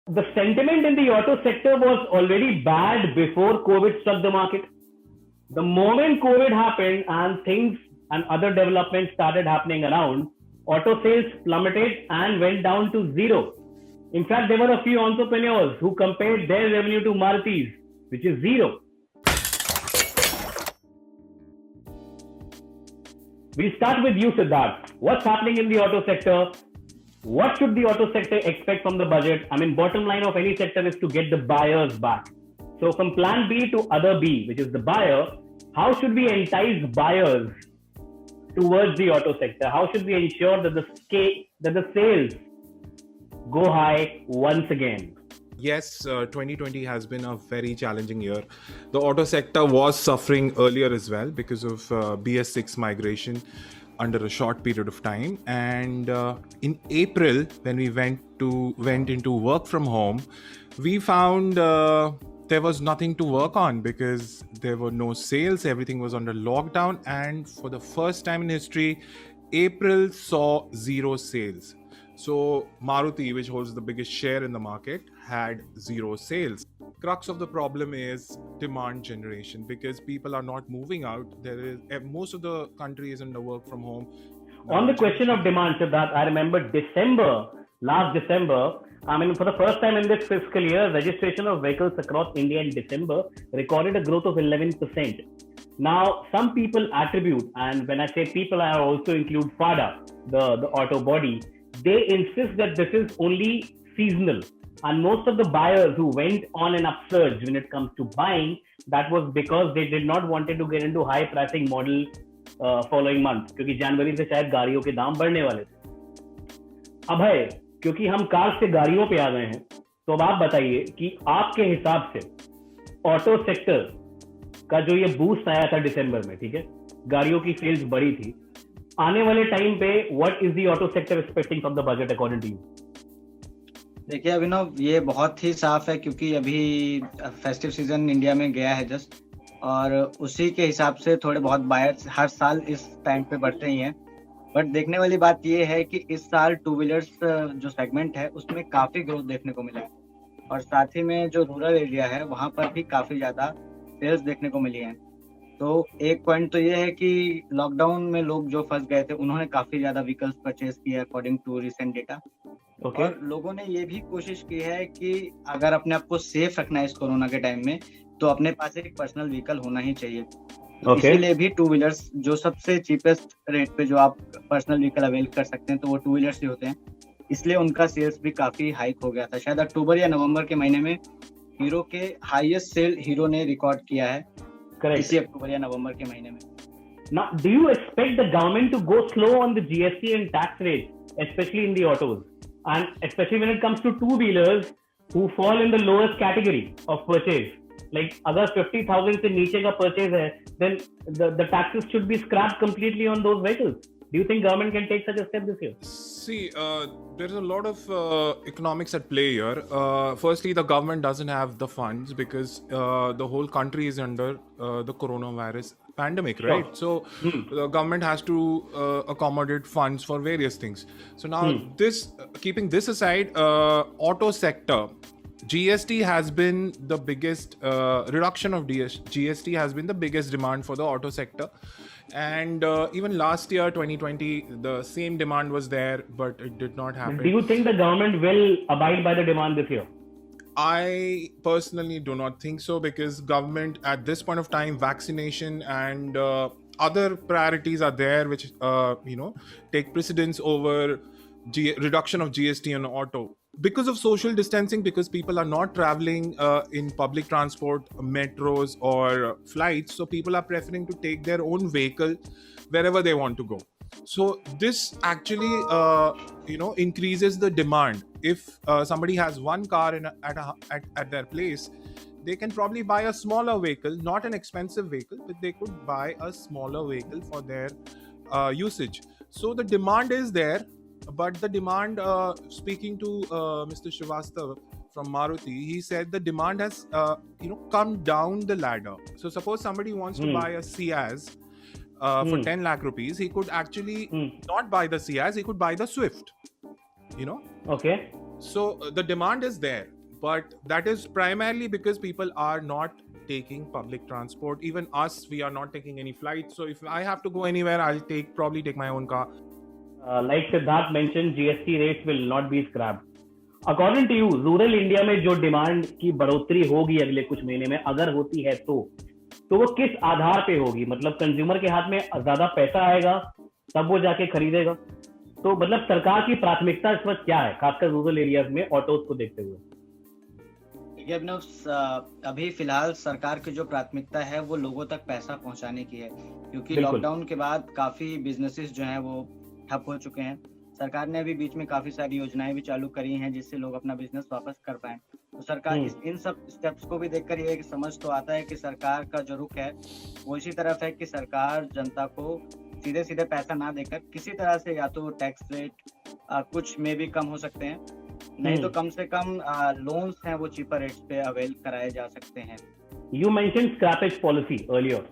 The sentiment in the auto sector was already bad before COVID struck the market. The moment COVID happened and things and other developments started happening around, auto sales plummeted and went down to zero. In fact, there were a few entrepreneurs who compared their revenue to Maruti's, which is zero. We'll start with you, Siddharth. What's happening in the auto sector? What should the auto sector expect from the budget? I mean, bottom line of any sector is to get the buyers back. So from plan B to other B, which is the buyer, how should we entice buyers towards the auto sector? How should we ensure that the sales go high once again? Yes, 2020 has been a very challenging year. The auto sector was suffering earlier as well because of BS6 migration under a short period of time. And in April, when we went into work from home, we found there was nothing to work on because there were no sales. Everything was under lockdown, and for the first time in history, April saw zero sales. So Maruti, which holds the biggest share in the market, had zero sales. Crux of the problem is demand generation because people are not moving out. Most of the country is under work from home. On the question of demand, Siddharth, I remember last December, I mean, for the first time in this fiscal year, registration of vehicles across India in December recorded a growth of 11%. Now, some people attribute, and when I say people, I also include FADA, the auto body, they insist that this is only seasonal. And most of the buyers who went on an upsurge when it comes to buying, that was because they did not wanted to get into high pricing model following month. क्योंकि जनवरी से शायद गाड़ियों के दाम बढ़ने वाले थे. अब है, क्योंकि हम कार से गाड़ियों पे आ गए हैं, तो अब आप बताइए कि आपके हिसाब से ऑटो सेक्टर का जो ये बूस्ट आया था दिसंबर में, ठीक है, गाड़ियों की सेल्स बढ़ी थी, आने वाले टाइम पे what is the auto sector expecting from the budget according to you? देखिए अभिनव, ये बहुत ही साफ है क्योंकि अभी फेस्टिव सीजन इंडिया में गया है जस्ट, और उसी के हिसाब से थोड़े बहुत बायर्स हर साल इस टाइम पे बढ़ते ही हैं. बट देखने वाली बात ये है कि इस साल टू व्हीलर्स जो सेगमेंट है उसमें काफी ग्रोथ देखने को मिला है, और साथ ही में जो रूरल एरिया है वहाँ पर भी काफी ज्यादा सेल्स देखने को मिली है. तो एक पॉइंट तो ये है कि लॉकडाउन में लोग जो फंस गए थे उन्होंने काफी ज्यादा व्हीकल्स परचेज किए अकॉर्डिंग टू रिसेंट डेटा. और लोगों ने ये भी कोशिश की है कि अगर अपने आप को सेफ रखना है इस कोरोना के टाइम में, तो अपने पास एक पर्सनल व्हीकल होना ही चाहिए. इसीलिए भी टू व्हीलर्स जो सबसे चीपेस्ट रेट पे जो आप पर्सनल व्हीकल अवेल कर सकते हैं तो वो टू व्हीलर्स ही होते हैं. इसलिए उनका सेल्स भी काफी हाइक हो गया था. शायद अक्टूबर या नवंबर के महीने में हीरो के हाईएस्ट सेल हीरो ने रिकॉर्ड किया है. इसी अक्टूबर या नवंबर के महीने में. Now, do you expect the government to go slow on the GST and tax rates, especially in the autos, and especially when it comes to two wheelers who fall in the lowest category of purchase? Like, अगर 50,000 से नीचे का purchase है, then the taxes should be scrapped completely on those vehicles. Do you think government can take such a step this year? See, there's a lot of economics at play here. Firstly, the government doesn't have the funds because the whole country is under the coronavirus pandemic, right? So the government has to accommodate funds for various things. So now keeping this aside, auto sector, GST has been the biggest reduction of GST has been the biggest demand for the auto sector. And even last year 2020 the same demand was there, but it did not happen. Do you think the government will abide by the demand this year? I personally do not think so, because government at this point of time, vaccination and other priorities are there which take precedence over reduction of GST on auto. Because of social distancing, because people are not traveling in public transport, metros or flights, so people are preferring to take their own vehicle wherever they want to go. So this actually increases the demand. If somebody has one car at their place, they can probably buy a smaller vehicle, not an expensive vehicle, but they could buy a smaller vehicle for their usage. So the demand is there. But the demand, speaking to Mr. Srivastava from Maruti, he said the demand has come down the ladder. So suppose somebody wants to buy a Ciaz for 10 lakh rupees, he could actually not buy the Ciaz, he could buy the Swift. Okay. So the demand is there, but that is primarily because people are not taking public transport. Even us, we are not taking any flights. So if I have to go anywhere, I'll probably take my own car. Like Siddharth mentioned, GST rates will not be scrapped. According to you, rural India में जो demand की बढ़ोतरी होगी अगले कुछ महीने में, अगर होती है तो वो किस आधार पे होगी? मतलब कंज्यूमर के हाथ में ज्यादा पैसा आएगा तब वो जाके खरीदेगा? तो मतलब सरकार की प्राथमिकता इस वक्त क्या है, खासकर रूरल एरियाज में ऑटोज को देखते हुए? देखिए अभिनव, अभी फिलहाल सरकार की जो प्राथमिकता है वो लोगों तक पैसा पहुंचाने की है, क्योंकि बिल्कुल। लॉकडाउन के बाद काफी बिजनेसेस जो हैं वो ठप हो चुके हैं। सरकार ने अभी बीच में काफी सारी योजनाएं भी चालू करी हैं जिससे लोग अपना बिजनेस वापस कर पाए। तो सरकार इन सब स्टेप्स को भी देखकर ये समझ तो आता है कि सरकार का जो रुख है वो इसी तरफ है कि सरकार जनता को सीधे सीधे पैसा ना देकर किसी तरह से या तो टैक्स रेट कुछ में भी कम हो सकते हैं, नहीं तो कम से कम लोन्स हैं वो चीपर रेट्स पे अवेल कराए जा सकते हैं। You mentioned scrappage policy earlier.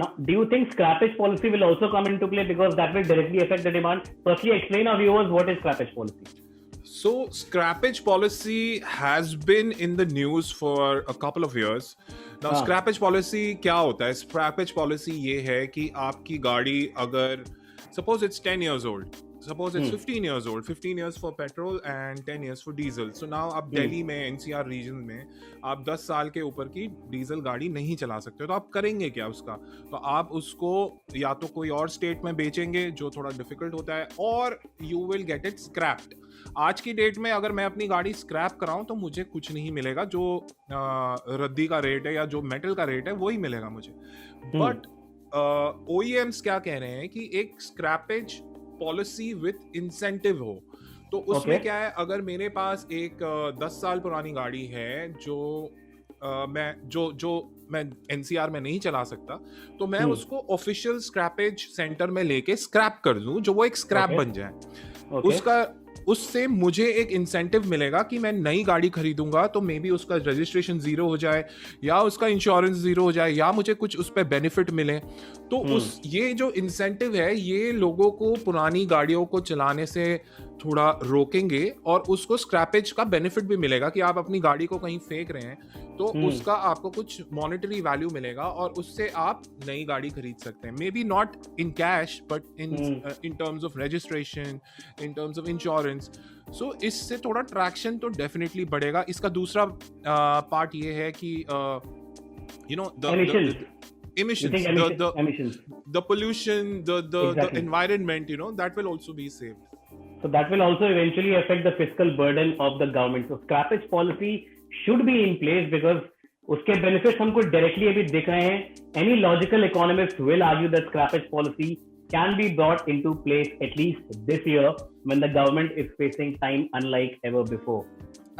Now, do you think scrappage policy will also come into play because that will directly affect the demand? Firstly, explain our viewers what is scrappage policy. So scrappage policy has been in the news for a couple of years. Now scrappage policy क्या होता है? Scrappage policy ये है कि आपकी गाड़ी अगर suppose it's 10 years old, suppose it's 15 years old, 15 years for petrol and 10 years for diesel. So now आप दिल्ली में NCR रीजन में आप 10 साल के ऊपर की डीजल गाड़ी नहीं चला सकते, तो आप करेंगे क्या उसका? तो आप उसको या तो कोई और स्टेट में बेचेंगे जो थोड़ा डिफिकल्ट होता है, और you will get it scraped. आज की डेट में अगर मैं अपनी गाड़ी स्क्रैप कराऊं तो मुझे कुछ नहीं मिलेगा, जो रद्दी का रेट है या जो मेटल का रेट है वही मिलेगा मुझे। बट OEMs क्या कह रहे हैं कि एक स्क्रैपेज पॉलिसी विथ इंसेंटिव हो। तो उसमें क्या है, अगर मेरे पास एक 10 साल पुरानी गाड़ी है जो मैं NCR में नहीं चला सकता, तो मैं उसको ऑफिशियल स्क्रैपेज सेंटर में लेके स्क्रैप कर दूं, जो वो एक स्क्रैप बन जाए। उससे मुझे एक इंसेंटिव मिलेगा कि मैं नई गाड़ी खरीदूंगा तो मे बी उसका रजिस्ट्रेशन जीरो हो जाए या उसका इंश्योरेंस जीरो हो जाए या मुझे कुछ उस पर बेनिफिट मिले। तो ये जो इंसेंटिव है ये लोगों को पुरानी गाड़ियों को चलाने से थोड़ा रोकेंगे, और उसको स्क्रैपेज का बेनिफिट भी मिलेगा कि आप अपनी गाड़ी को कहीं फेंक रहे हैं तो उसका आपको कुछ मॉनेटरी वैल्यू मिलेगा और उससे आप नई गाड़ी खरीद सकते हैं। Maybe not in cash but in terms of registration, in terms of insurance. So इससे थोड़ा ट्रैक्शन तो डेफिनेटली बढ़ेगा। इसका दूसरा पार्ट ये है कि you know the emissions, the pollution, the environment, you know, that will also be saved. So that will also eventually affect the fiscal burden of the government. So scrappage policy should be in place because उसके benefits हमको directly अभी दिख रहे हैं. Any logical economist will argue that scrappage policy can be brought into place at least this year when the government is facing time unlike ever before.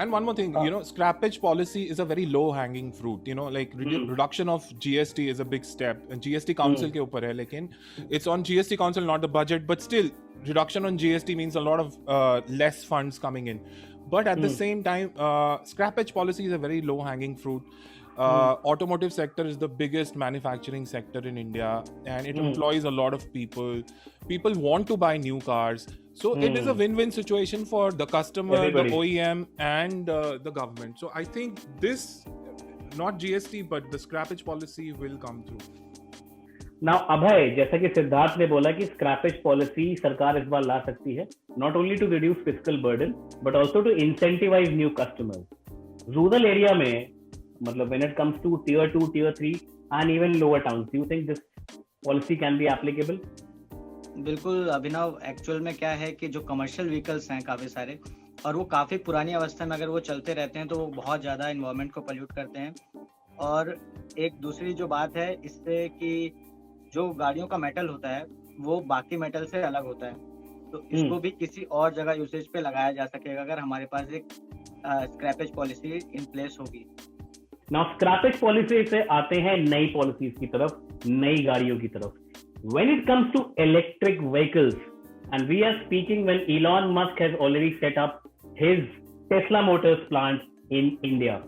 And one more thing, you know, scrappage policy is a very low-hanging fruit. You know, like reduction of GST is a big step. And GST Council के ऊपर है, लेकिन it's on GST Council, not the budget. But still, reduction on GST means a lot of less funds coming in. But at the same time, scrappage policy is a very low-hanging fruit. Automotive sector is the biggest manufacturing sector in India, and it employs a lot of people. People want to buy new cars. So it is a win-win situation for the customer, everybody, the OEM, and the government. So I think this, not GST, but the scrappage policy will come through. Now, Abhay, जैसा कि सिद्धार्थ ने बोला कि scrappage policy सरकार इस बार ला सकती है, not only to reduce fiscal burden, but also to incentivize new customers. Rural area में, मतलब when it comes to tier 2, tier 3, and even lower towns, do you think this policy can be applicable? बिल्कुल अभिनव, actual में क्या है कि जो commercial vehicles हैं काफ़ी सारे, और वो काफ़ी पुरानी अवस्था में अगर वो चलते रहते हैं तो वो बहुत ज़्यादा इन्वायरमेंट को पोल्यूट करते हैं। और एक दूसरी जो बात है इससे कि जो गाड़ियों का मेटल होता है वो बाकी मेटल से अलग होता है, तो इसको भी किसी और जगह यूसेज पे लगाया जा सकेगा अगर हमारे पास एक स्क्रैपेज पॉलिसी इन प्लेस होगी। Now, scrappage policy से आते हैं नई पॉलिसीज की तरफ, नई गाड़ियों की तरफ. When it comes to electric vehicles, and we are speaking when Elon Musk has already set up his Tesla Motors plant in India.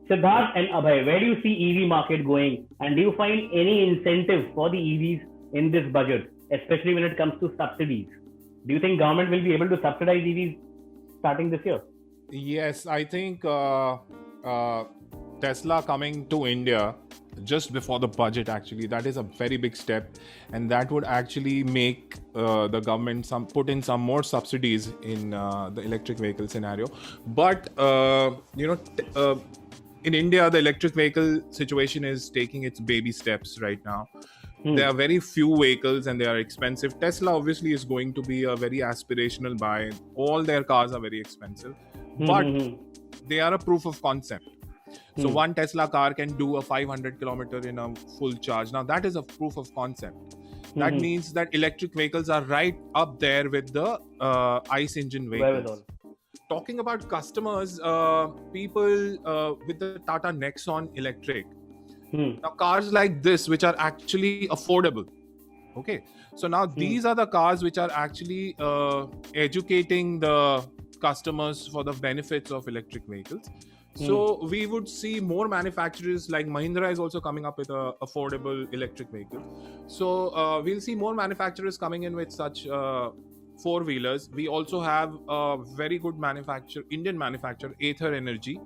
Siddharth and Abhay, where do you see EV market going, and do you find any incentive for the EVs in this budget, especially when it comes to subsidies? Do you think government will be able to subsidize EVs starting this year? Yes, I think Tesla coming to India just before the budget, actually, that is a very big step, and that would actually make the government put in some more subsidies in the electric vehicle scenario. But in India, the electric vehicle situation is taking its baby steps right now. There are very few vehicles and they are expensive. Tesla obviously is going to be a very aspirational buy. All their cars are very expensive, but they are a proof of concept. So one Tesla car can do a 500 kilometer in a full charge. Now that is a proof of concept. That means that electric vehicles are right up there with the ICE engine vehicles. Talking about customers, people with the Tata Nexon electric. Now cars like this, which are actually affordable. Okay. So now these are the cars which are actually educating the customers for the benefits of electric vehicles. So we would see more manufacturers, like Mahindra is also coming up with a affordable electric vehicle. So we'll see more manufacturers coming in with such four-wheelers. We also have a very good Indian manufacturer, Ather Energy,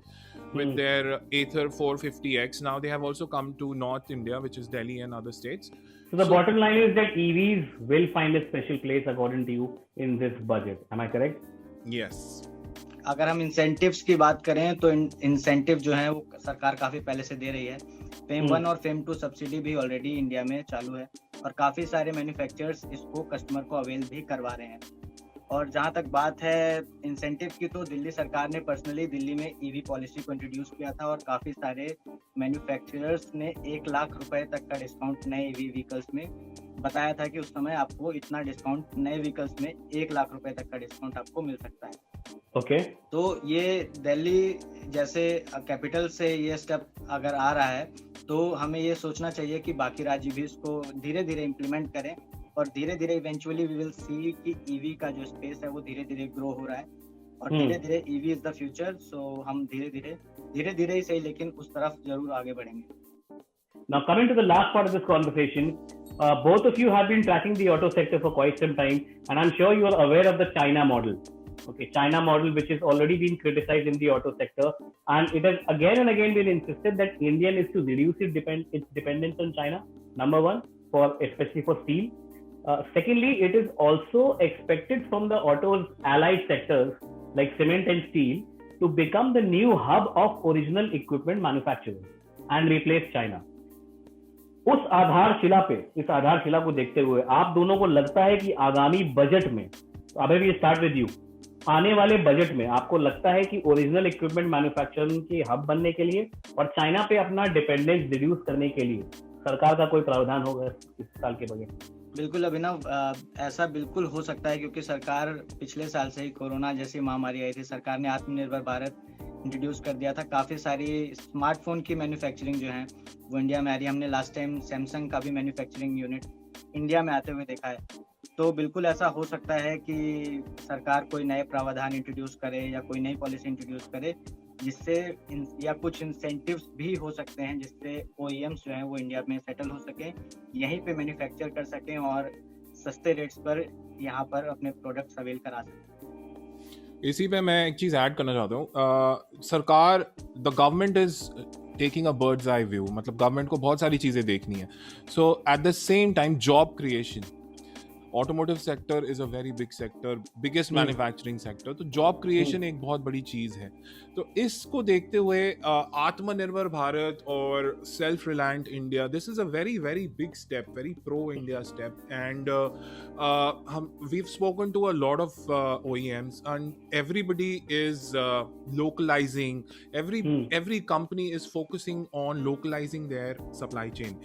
with their Ather 450X. Now they have also come to North India, which is Delhi and other states. So the bottom line is that EVs will find a special place according to you in this budget. Am I correct? Yes. अगर हम incentives की बात करें तो incentive जो है वो सरकार काफी पहले से दे रही है. फेम 1 और फेम 2 सब्सिडी भी ऑलरेडी इंडिया में चालू है और काफी सारे मैन्युफैक्चरर्स इसको कस्टमर को अवेल भी करवा रहे हैं. और जहां तक बात है इंसेंटिव की, तो दिल्ली सरकार ने पर्सनली दिल्ली में ईवी पॉलिसी को इंट्रोड्यूस किया था और काफी सारे मैन्युफैक्चरर्स ने 1 लाख रुपए तक का डिस्काउंट नए ईवी व्हीकल्स में बताया था कि उस समय आपको इतना डिस्काउंट नए व्हीकल्स में 1 लाख रुपए तक का डिस्काउंट आपको मिल सकता है. ओके. तो ये दिल्ली जैसे कैपिटल से ये स्टेप अगर आ रहा है तो हमें ये सोचना चाहिए कि बाकी राज्य भी इसको धीरे धीरे इम्प्लीमेंट करें और धीरे धीरे इवेंचुअली वी विल सी कि ईवी का जो स्पेस है वो धीरे धीरे ग्रो हो रहा है और धीरे धीरे ईवी इज द फ्यूचर. सो हम धीरे धीरे ही सही लेकिन उस तरफ जरूर आगे बढ़ेंगे. Now coming to the last part of this conversation, both of you have been tracking the auto sector for quite some time, and I'm sure you are aware of the China model. Okay, China model, which has already been criticized in the auto sector, and it has again and again been insisted that India is to reduce its dependence on China. Number one, especially for steel. Secondly, it is also expected from the auto's allied sectors like cement and steel to become the new hub of original equipment manufacturing and replace China. इस आधारशिला को देखते हुए आप दोनों को लगता है कि आगामी बजट में, अभी भी स्टार्ट विद यू, आने वाले बजट में आपको लगता है कि ओरिजिनल इक्विपमेंट मैन्युफैक्चरिंग के हब बनने के लिए और चाइना पे अपना डिपेंडेंस रिड्यूस करने के लिए सरकार का कोई प्रावधान होगा इस साल के बजट? बिल्कुल अभिनव, ऐसा बिल्कुल हो सकता है क्योंकि सरकार पिछले साल से ही कोरोना जैसी महामारी आई थी, सरकार ने आत्मनिर्भर भारत इंट्रोड्यूस कर दिया था. काफी सारी स्मार्टफोन की मैन्युफैक्चरिंग जो है वो इंडिया में आ रही है. हमने लास्ट टाइम सैमसंग का भी मैन्युफैक्चरिंग यूनिट इंडिया में आते हुए देखा है. तो बिल्कुल ऐसा हो सकता है कि सरकार कोई नए प्रावधान इंट्रोड्यूस करे या कोई नई पॉलिसी इंट्रोड्यूस करे जिससे या कुछ इंसेंटिव्स भी हो सकते हैं जिससे OEMs जो हैं वो इंडिया में सेटल हो सके, यहीं पे मैन्युफैक्चर कर सकें और सस्ते रेट्स पर यहाँ पर अपने प्रोडक्ट्स अवेल करा सकें. इसी पे मैं एक चीज ऐड करना चाहता हूँ. सरकार, the government is taking a bird's eye view, मतलब गवर्नमेंट को बहुत सारी चीजें देखनी है. So at the same time job creation, automotive sector is a very big sector, biggest manufacturing sector. तो जॉब क्रिएशन एक बहुत बड़ी चीज है. तो इसको देखते हुए आत्मनिर्भर भारत और self reliant India, this is a very very big step, very pro India step. And we've spoken to a lot of OEMs and everybody is localizing. Every company is focusing on localizing their supply chain.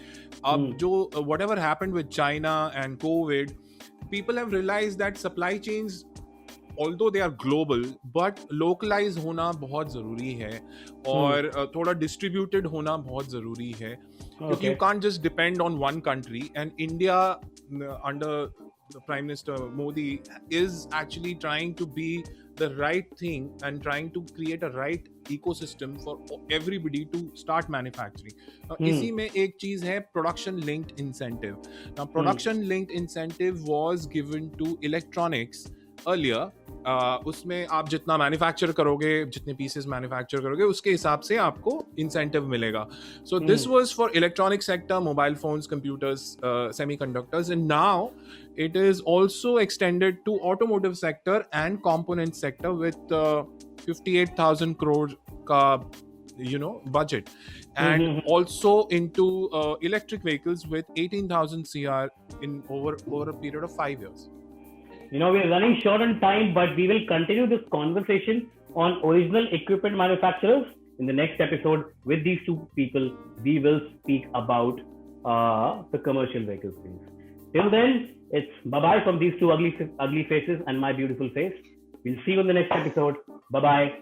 अब जो whatever happened with China and COVID, people have realized that supply chains, although they are global, but localized होना बहुत ज़रूरी है और थोड़ा distributed होना बहुत ज़रूरी है क्योंकि you can't just depend on one country. And India under the Prime Minister Modi is actually trying to be the right thing and trying to create a right ecosystem for everybody to start manufacturing. इसी में एक चीज है production linked incentive. Now production linked incentive was given to electronics earlier, उसमें आप जितना manufacture करोगे, जितने पीसेस मैन्युफैक्चर करोगे, उसके हिसाब से आपको इंसेंटिव मिलेगा. So this was for electronic sector, mobile phones, computers, semiconductors, and now it is also extended to automotive sector and component sector with 58,000 crore ka, budget, and also into electric vehicles with 18,000 CR in over a period of 5 years. We are running short on time, but we will continue this conversation on original equipment manufacturers in the next episode. With these two people, we will speak about the commercial vehicles things. Till then, it's bye-bye from these two ugly faces and my beautiful face. We'll see you in the next episode. Bye-bye.